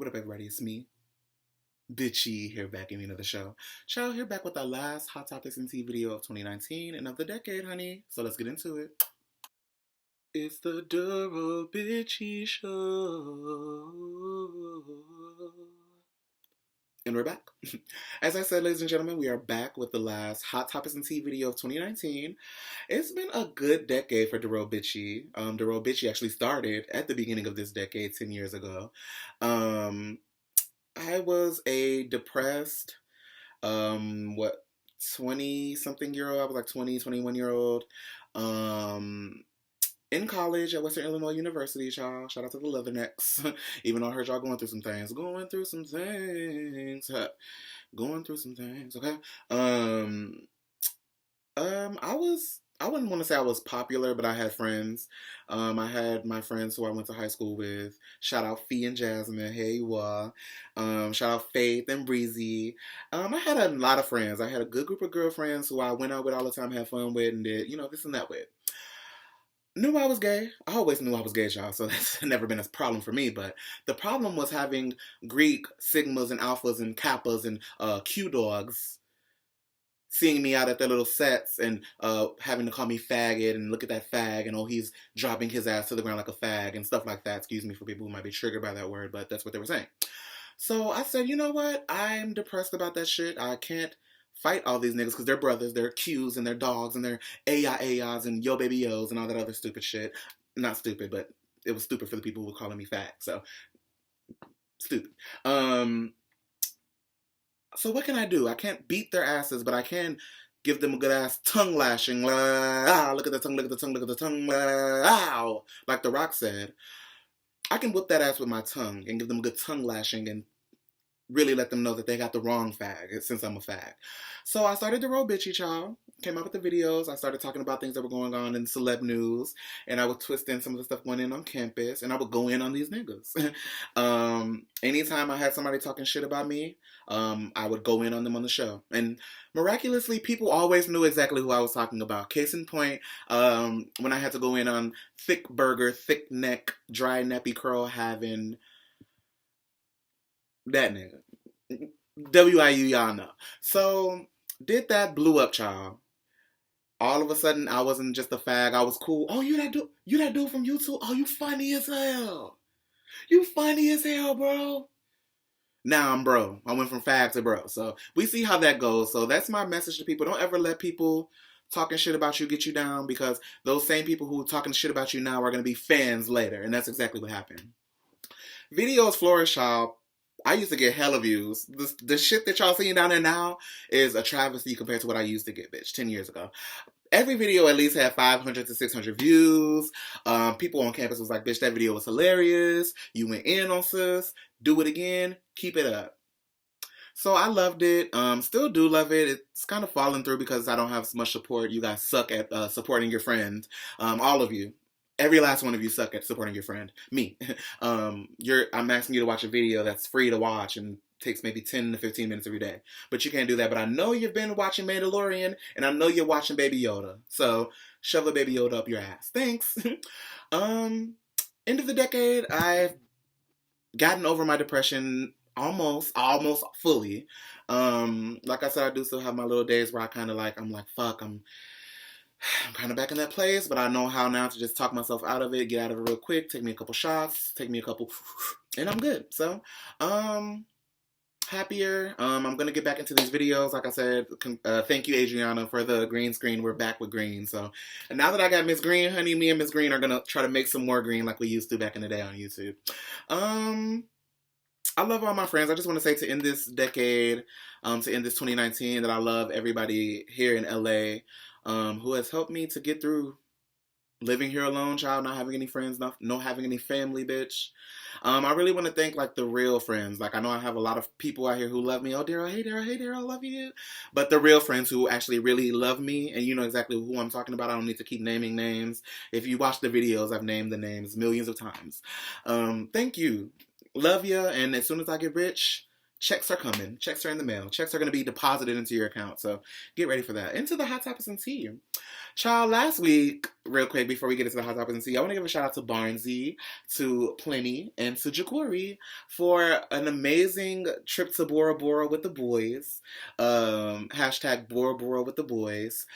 What up, everybody? It's me, Bitchy, here back giving another show. Child, here back with our last Hot Topics and Tea video of 2019 and of the decade, honey. So let's get into it. It's the Duro Bitchy Show. And we're back. As I said, ladies and gentlemen, we are back with the last Hot Topics and Tea video of 2019. It's been a good decade for Duro Bitchy. Duro Bitchy actually started at the beginning of this decade, 10 years ago. I was a depressed, 20 something year old. I was like 20, 21-year old. In college at Western Illinois University, y'all. Shout out to the Leathernecks. Even though I heard y'all going through some things. Going through some things. Okay. I wouldn't want to say I was popular, but I had friends. I had my friends who I went to high school with. Shout out Fee and Jasmine. Hey, you are. Shout out Faith and Breezy. I had a lot of friends. I had a good group of girlfriends who I went out with all the time, had fun with, and did, this and that with. Knew I was gay. I always knew I was gay, y'all, so that's never been a problem for me. But the problem was having Greek sigmas and alphas and kappas and Q dogs seeing me out at their little sets and having to call me faggot and look at that fag and he's dropping his ass to the ground like a fag and stuff like that. Excuse me for people who might be triggered by that word, but that's what they were saying. So I said, you know what? I'm depressed about that shit. I can't fight all these niggas because they're brothers, they're Qs and they're dogs and they're AIs and yo baby yos and all that other stupid shit. Not stupid, but it was stupid for the people who were calling me fag. So stupid. So what can I do? I can't beat their asses, but I can give them a good ass tongue lashing. Look at the tongue, look at the tongue, look at the tongue. Ow! Like The Rock said. I can whip that ass with my tongue and give them a good tongue lashing and really let them know that they got the wrong fag, since I'm a fag. So I started to roll bitchy, child. Came out with the videos. I started talking about things that were going on in celeb news. And I would twist in some of the stuff going in on campus. And I would go in on these niggas. Anytime I had somebody talking shit about me, I would go in on them on the show. And miraculously, people always knew exactly who I was talking about. Case in point, when I had to go in on thick burger, thick neck, dry nappy curl having that nigga. WIU, y'all know. So, did that, blew up, child. All of a sudden, I wasn't just a fag. I was cool. Oh, you that dude from YouTube? Oh, you funny as hell. You funny as hell, bro. Now I'm bro. I went from fag to bro. So, we see how that goes. So, that's my message to people. Don't ever let people talking shit about you get you down, because those same people who are talking shit about you now are going to be fans later. And that's exactly what happened. Videos flourish, y'all. I used to get hella views. The shit that y'all seeing down there now is a travesty compared to what I used to get, bitch, 10 years ago. Every video at least had 500 to 600 views. People on campus was like, bitch, that video was hilarious. You went in on sis. Do it again. Keep it up. So I loved it. Still do love it. It's kind of falling through because I don't have so much support. You guys suck at supporting your friends. All of you. Every last one of you suck at supporting your friend. Me. I'm asking you to watch a video that's free to watch and takes maybe 10 to 15 minutes every day. But you can't do that. But I know you've been watching Mandalorian, and I know you're watching Baby Yoda. So shove the Baby Yoda up your ass. Thanks. End of the decade, I've gotten over my depression almost fully. Like I said, I do still have my little days where I'm like, fuck, I'm kind of back in that place, but I know how now to just talk myself out of it, get out of it real quick, take me a couple shots, and I'm good. So, happier. I'm going to get back into these videos. Like I said, thank you, Adriana, for the green screen. We're back with green. So, and now that I got Miss Green, honey, me and Miss Green are going to try to make some more green like we used to back in the day on YouTube. I love all my friends. I just want to say, to end this decade, to end this 2019, that I love everybody here in LA. Who has helped me to get through living here alone, child, not having any friends, not having any family, bitch. I really want to thank, like, the real friends. Like, I know I have a lot of people out here who love me. Oh, Daryl, hey, Daryl, hey, Daryl, I love you. But the real friends who actually really love me, and you know exactly who I'm talking about. I don't need to keep naming names. If you watch the videos, I've named the names millions of times. Thank you. Love ya, and as soon as I get rich, checks are coming. Checks are in the mail. Checks are going to be deposited into your account. So get ready for that. Into the hot topics and tea. Child, last week, real quick, before we get into the hot topics and tea, I want to give a shout out to Barnesy, to Plenty, and to Ja'Cory for an amazing trip to Bora Bora with the boys. Hashtag Bora Bora with the boys.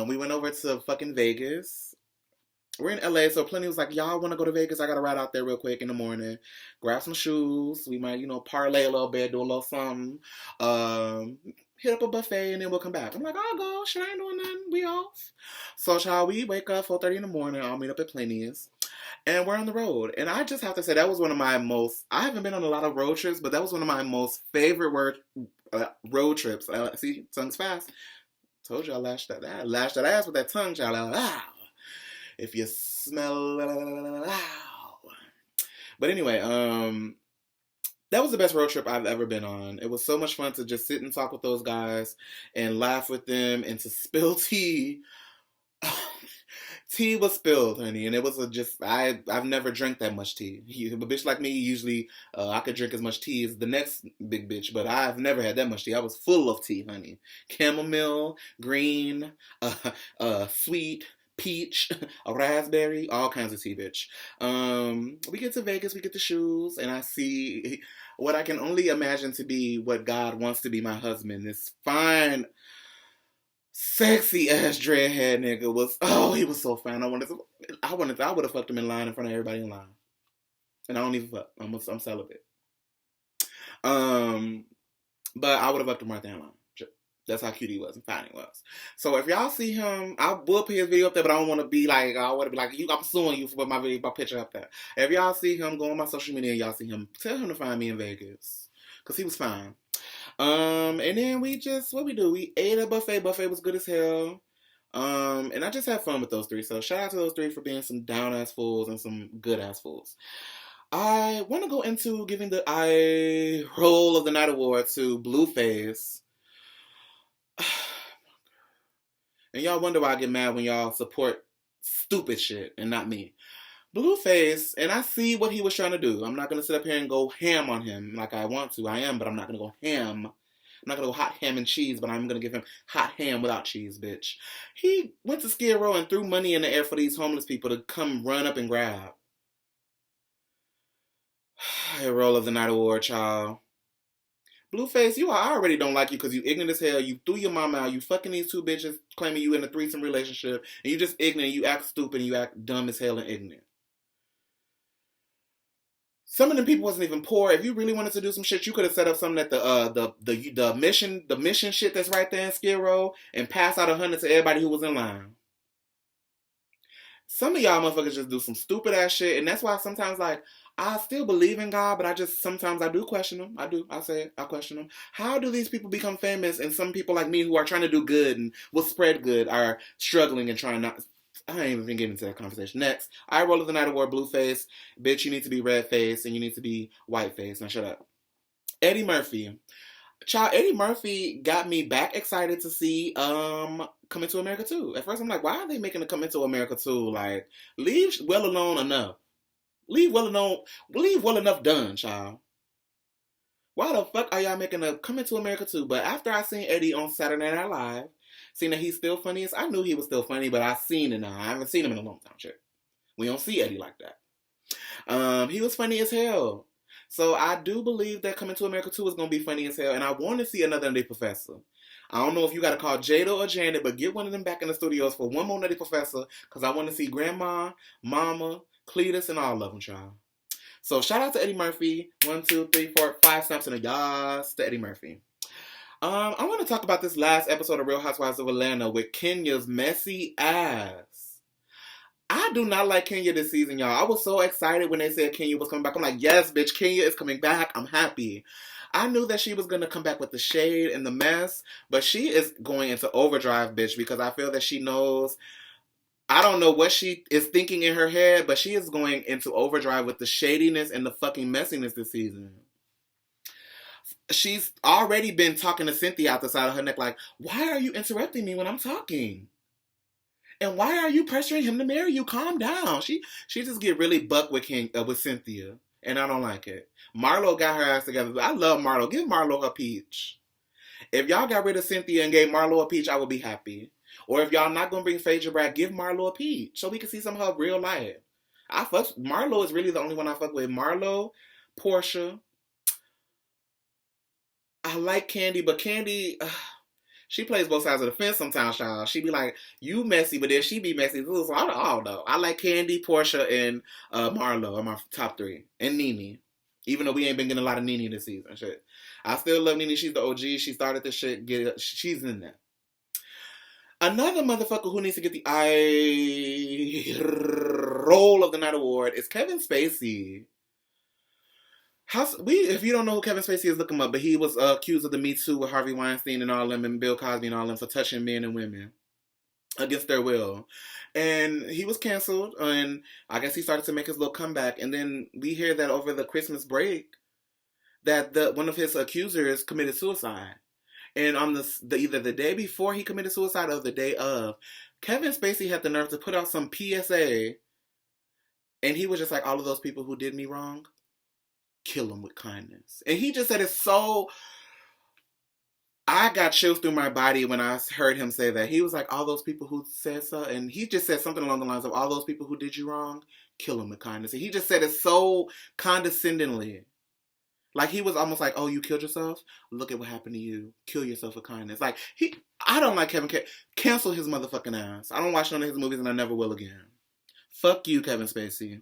We went over to fucking Vegas. We're in LA, so Plenty was like, y'all want to go to Vegas? I got to ride out there real quick in the morning. Grab some shoes. We might, parlay a little bit, do a little something. Hit up a buffet, and then we'll come back. I'm like, I'll go. Shit, I ain't doing nothing. We off. So, child, we wake up 4:30 in the morning. I'll meet up at Plenty's. And we're on the road. And I just have to say, that was one of my most... I haven't been on a lot of road trips, but that was one of my most favorite road trips. See, tongue's fast. Told you I lashed that ass with that tongue, child. If you smell... But anyway, that was the best road trip I've ever been on. It was so much fun to just sit and talk with those guys and laugh with them and to spill tea. Tea was spilled, honey, and it was I've never drank that much tea. A bitch like me, usually I could drink as much tea as the next big bitch, but I've never had that much tea. I was full of tea, honey. Chamomile, green, sweet, peach, a raspberry, all kinds of tea, bitch. We get to Vegas, we get the shoes, and I see what I can only imagine to be what God wants to be my husband. This fine, sexy ass dreadhead nigga he was so fine. I would have fucked him in line in front of everybody in line. And I don't even fuck. I'm celibate. But I would have fucked him right there in line. That's how cute he was and fine he was. So if y'all see him, I will put his video up there, but I don't want to be like, I'm suing you for my picture up there. If y'all see him, go on my social media and y'all see him, tell him to find me in Vegas. Because he was fine. And then what we do? We ate a buffet. Buffet was good as hell. And I just had fun with those three. So shout out to those three for being some down-ass fools and some good-ass fools. I want to go into giving the eye roll of the night award to Blueface. And y'all wonder why I get mad when y'all support stupid shit and not me. Blueface, and I see what he was trying to do. I'm not going to sit up here and go ham on him like I want to. I am, but I'm not going to go ham. I'm not going to go hot ham and cheese, but I'm going to give him hot ham without cheese, bitch. He went to Skid Row and threw money in the air for these homeless people to come run up and grab. Hey, roll of the night award, child. Blueface, I already don't like you because you ignorant as hell. You threw your mama out. You fucking these two bitches claiming you in a threesome relationship. And you just ignorant. You act stupid and you act dumb as hell and ignorant. Some of them people wasn't even poor. If you really wanted to do some shit, you could have set up something at the mission shit that's right there in Skid Row and pass out 100 to everybody who was in line. Some of y'all motherfuckers just do some stupid ass shit, and that's why sometimes I still believe in God, but sometimes I do question him. I question him. How do these people become famous and some people like me who are trying to do good and will spread good are struggling and trying not... I ain't even getting into that conversation. Next, I roll of the night award, Blueface. Bitch, you need to be red face and you need to be white face. Now shut up. Eddie Murphy. Child, Eddie Murphy got me back excited to see Coming to America 2. At first I'm like, why are they making a Coming to America 2? Like, leave well alone enough. Leave well enough done, child. Why the fuck are y'all making a Coming to America 2? But after I seen Eddie on Saturday Night Live, seeing that he's still funny, I knew he was still funny, but I seen it now. I haven't seen him in a long time, shit. We don't see Eddie like that. He was funny as hell. So I do believe that Coming to America 2 is going to be funny as hell, and I want to see another Nutty Professor. I don't know if you got to call Jada or Janet, but get one of them back in the studios for one more Nutty Professor, because I want to see Grandma, Mama, Cletus, and all of them, child. So shout out to Eddie Murphy. 1, 2, 3, 4, 5 snaps in a yas to Eddie Murphy. I want to talk about this last episode of Real Housewives of Atlanta with Kenya's messy ass. I do not like Kenya this season, y'all. I was so excited when they said Kenya was coming back. I'm like, yes, bitch, Kenya is coming back. I'm happy. I knew that she was going to come back with the shade and the mess, but she is going into overdrive, bitch, because I feel that she knows... I don't know what she is thinking in her head, but she is going into overdrive with the shadiness and the fucking messiness this season. She's already been talking to Cynthia out the side of her neck like, why are you interrupting me when I'm talking? And why are you pressuring him to marry you? Calm down. She just get really buck with Cynthia. And I don't like it. Marlo got her ass together. I love Marlo. Give Marlo a peach. If y'all got rid of Cynthia and gave Marlo a peach, I would be happy. Or if y'all not gonna bring Phaedra back, give Marlo a peach so we can see some of her real life. Marlo is really the only one I fuck with. Marlo, Portia. I like Candy, but Candy, she plays both sides of the fence sometimes, y'all. She be like, you messy, but then she be messy too. So I don't know. I like Candy, Portia, and Marlo are my top three. And Nene. Even though we ain't been getting a lot of Nene this season. Shit. I still love Nene. She's the OG. She started this shit. She's in there. Another motherfucker who needs to get the eye roll of the night award is Kevin Spacey. If you don't know who Kevin Spacey is, look him up. But he was accused of the Me Too with Harvey Weinstein and all them, and Bill Cosby and all them, for touching men and women against their will. And he was canceled, and I guess he started to make his little comeback. And then we hear that over the Christmas break, that one of his accusers committed suicide. And on either the day before he committed suicide or the day of, Kevin Spacey had the nerve to put out some PSA, and he was just like, all of those people who did me wrong, kill them with kindness. And he just said it so... I got chills through my body when I heard him say that. He was like, all those people who said so, and he just said something along the lines of, all those people who did you wrong, kill them with kindness. And he just said it so condescendingly. Like, he was almost like, oh, you killed yourself? Look at what happened to you. Kill yourself with kindness. Like, I don't like Kevin. Cancel his motherfucking ass. I don't watch none of his movies, and I never will again. Fuck you, Kevin Spacey.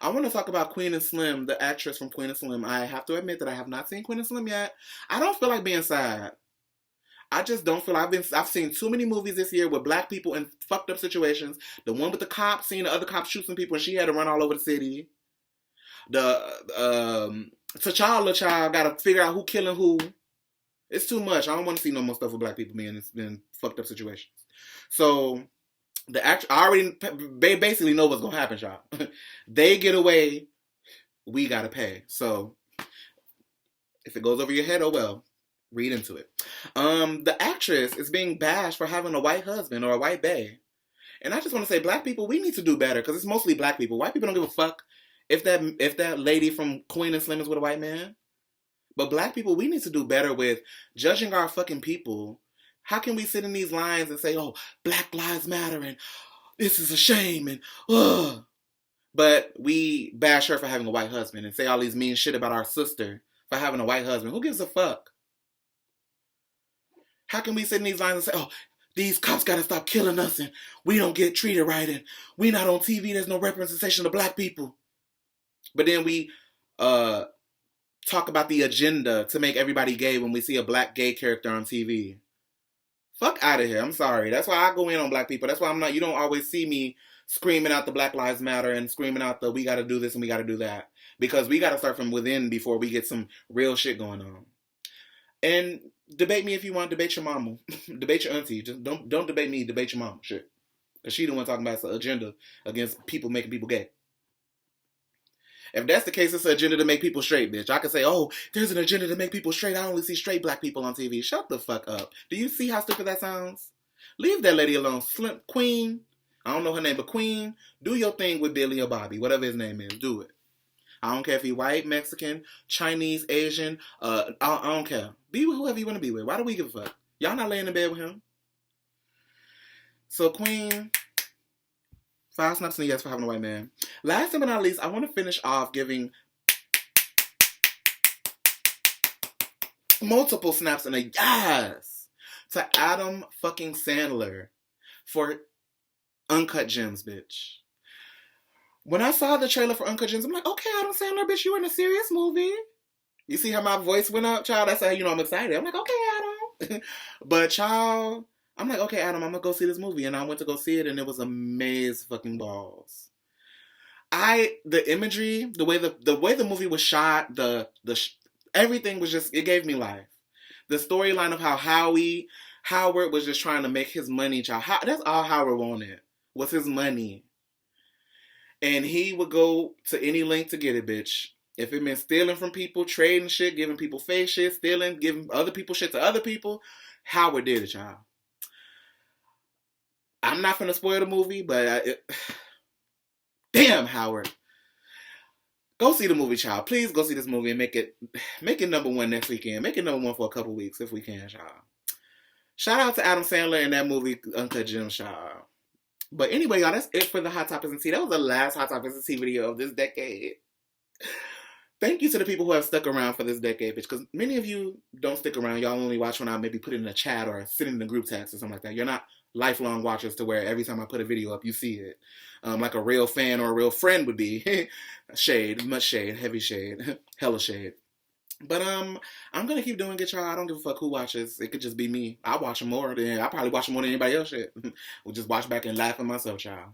I want to talk about Queen and Slim, the actress from Queen and Slim. I have to admit that I have not seen Queen and Slim yet. I don't feel like being sad. I just don't feel I've seen too many movies this year with black people in fucked up situations. The one with the cops, seeing the other cops shoot some people and she had to run all over the city. T'Challa child gotta figure out who killing who. It's too much. I don't want to see no more stuff with black people being in fucked up situations. So I already basically know what's gonna happen, y'all. They get away, we gotta pay. So if it goes over your head, oh well. Read into it. The actress is being bashed for having a white husband or a white bae. And I just want to say, black people, we need to do better, because it's mostly black people. White people don't give a fuck if that lady from Queen and Slim is with a white man. But black people, we need to do better with judging our fucking people. How can we sit in these lines and say, oh, Black Lives Matter and this is a shame and ugh. But we bash her for having a white husband and say all these mean shit about our sister for having a white husband. Who gives a fuck? How can we sit in these lines and say, oh, these cops gotta stop killing us and we don't get treated right and we not on TV, there's no representation of black people. But then we talk about the agenda to make everybody gay when we see a black gay character on TV. Fuck out of here. I'm sorry. That's why I go in on black people. That's why you don't always see me screaming out the Black Lives Matter and screaming out the we gotta do this and we gotta do that. Because we gotta start from within before we get some real shit going on. And debate me if you want. Debate your mama. Debate your auntie. Just don't debate me. Debate your mama. Shit. Because she the one talking about the agenda against people making people gay. If that's the case, it's an agenda to make people straight, bitch. I could say, oh, there's an agenda to make people straight. I only see straight black people on TV. Shut the fuck up. Do you see how stupid that sounds? Leave that lady alone. Queen. I don't know her name, but Queen, do your thing with Billy or Bobby. Whatever his name is. Do it. I don't care if he's white, Mexican, Chinese, Asian. I don't care. Be with whoever you want to be with. Why do we give a fuck? Y'all not laying in bed with him. So, Queen, 5 snaps in the yes for having a white man. Last but not least, I want to finish off giving multiple snaps in a yes to Adam fucking Sandler for Uncut Gems, bitch. When I saw the trailer for Uncut Gems, I'm like, okay, Adam Sandler, bitch, you in a serious movie. You see how my voice went up, child? That's how you know I'm excited. I'm like, okay, Adam. But, child, I'm like, okay, Adam, I'm going to go see this movie. And I went to go see it, and it was amazing fucking balls. The imagery, the way the movie was shot, everything was just, it gave me life. The storyline of how Howard was just trying to make his money, child. That's all Howard wanted, was his money. And he would go to any length to get it, bitch. If it meant stealing from people, trading shit, giving people fake shit, stealing, giving other people shit to other people, Howard did it, child. I'm not finna spoil the movie, but damn, Howard. Go see the movie, child. Please go see this movie and make it number one next weekend. Make it number one for a couple weeks if we can, child. Shout out to Adam Sandler and that movie Uncut Gems, child. But anyway, y'all, that's it for the Hot Topics and Tea. That was the last Hot Topics and Tea video of this decade. Thank you to the people who have stuck around for this decade, bitch, because many of you don't stick around. Y'all only watch when I maybe put it in a chat or sit in the group text or something like that. You're not lifelong watchers to where every time I put a video up, you see it. Like a real fan or a real friend would be. Shade, much shade, heavy shade, hella shade. But I'm gonna keep doing it, y'all. I don't give a fuck who watches. It could just be me. I watch them more than I probably watch them more than anybody else. Shit, we'll just watch back and laugh at myself, child.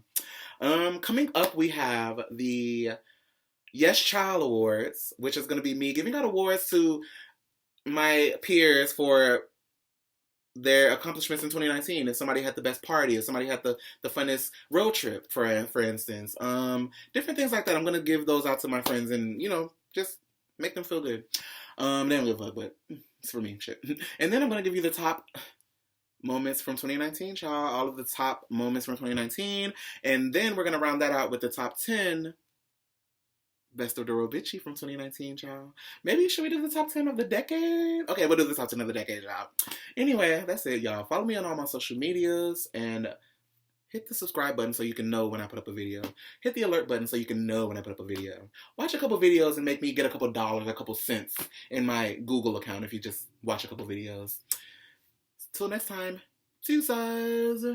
Coming up, we have the Yes Child Awards, which is gonna be me giving out awards to my peers for their accomplishments in 2019. If somebody had the best party, if somebody had the funnest road trip, for instance, different things like that. I'm gonna give those out to my friends and just make them feel good. They don't give a fuck, but it's for me, shit. And then I'm gonna give you the top moments from 2019, y'all. All of the top moments from 2019, and then we're gonna round that out with the top 10 best of the real bitchy from 2019, y'all. Maybe should we do the top 10 of the decade? Okay, we'll do the top 10 of the decade, y'all. Anyway, that's it, y'all. Follow me on all my social medias and hit the subscribe button so you can know when I put up a video. Hit the alert button so you can know when I put up a video. Watch a couple videos and make me get a couple dollars, a couple cents in my Google account if you just watch a couple videos. Till next time, deuces.